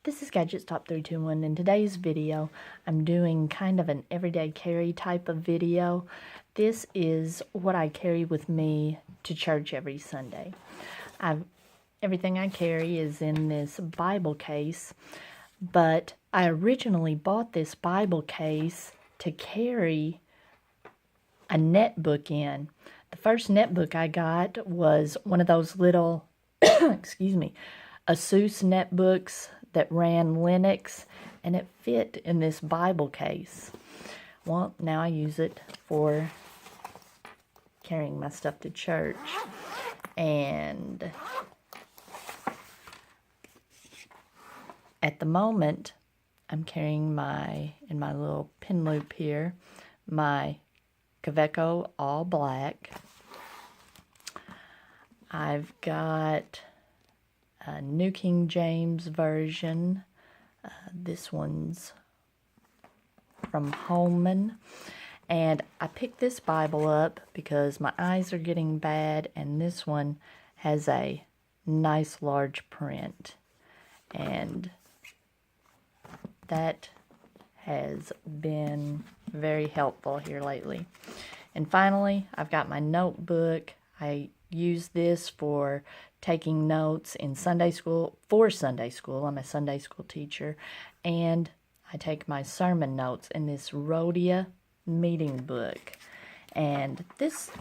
This is Gadgets Top 321. In today's video, I'm doing kind of an everyday carry type of video. This is what I carry with me to church every Sunday. Everything I carry is in this Bible case, but I originally bought this Bible case to carry a netbook in. The first netbook I got was one of those little, excuse me, Asus netbooks that ran Linux, and it fit in this Bible case. Well, now I use it for carrying my stuff to church. And at the moment, I'm carrying in my little pin loop here, my Kaweco all black. I've got a New King James Version. This one's from Holman. And I picked this Bible up because my eyes are getting bad, and this one has a nice large print. And that has been very helpful here lately. And finally, I've got my notebook. I use this for taking notes in Sunday school, for Sunday school. I'm a Sunday school teacher. And I take my sermon notes in this Rhodia meeting book. And this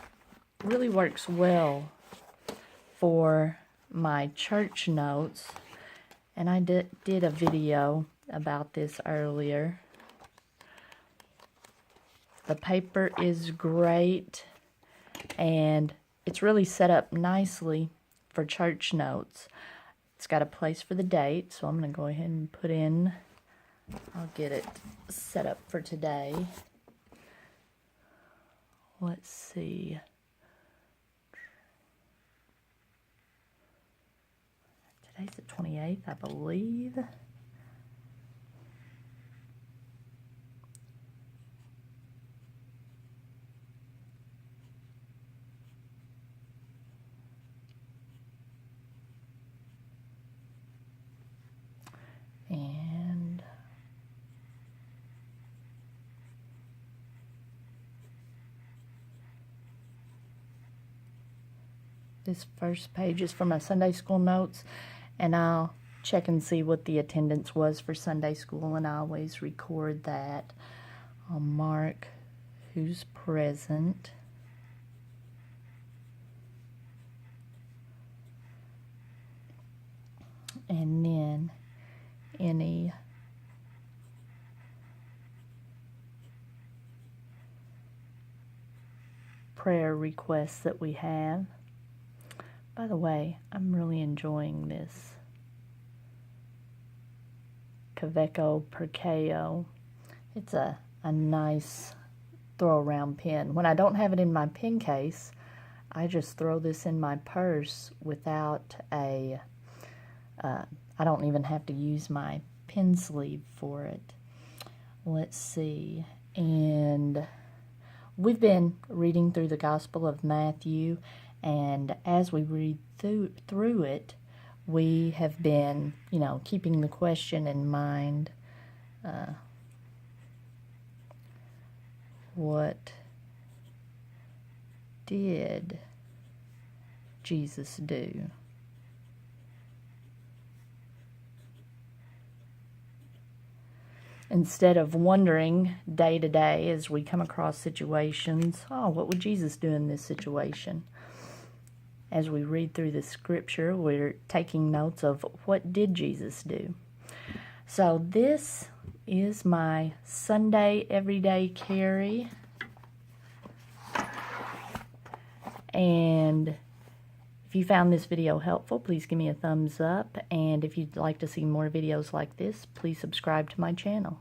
really works well for my church notes. And I did a video about this earlier. The paper is great, and it's really set up nicely for church notes. It's got a place for the date, so I'm going to go ahead and put in, I'll get it set up for today. Let's see. Today's the 28th, I believe. And this first page is for my Sunday school notes, and I'll check and see what the attendance was for Sunday school, and I always record that. I'll mark who's present. And then any prayer requests that we have. By the way, I'm really enjoying this Kaweco Perkeo. It's a nice throw around pen. When I don't have it in my pen case, I just throw this in my purse without a I don't even have to use my pen sleeve for it. Let's see. And we've been reading through the Gospel of Matthew, and as we read through it, we have been, keeping the question in mind, what did Jesus do? Instead of wondering day to day as we come across situations, oh, what would Jesus do in this situation? As we read through the scripture, we're taking notes of what did Jesus do. So this is my Sunday everyday carry. And if you found this video helpful, please give me a thumbs up. And if you'd like to see more videos like this, please subscribe to my channel.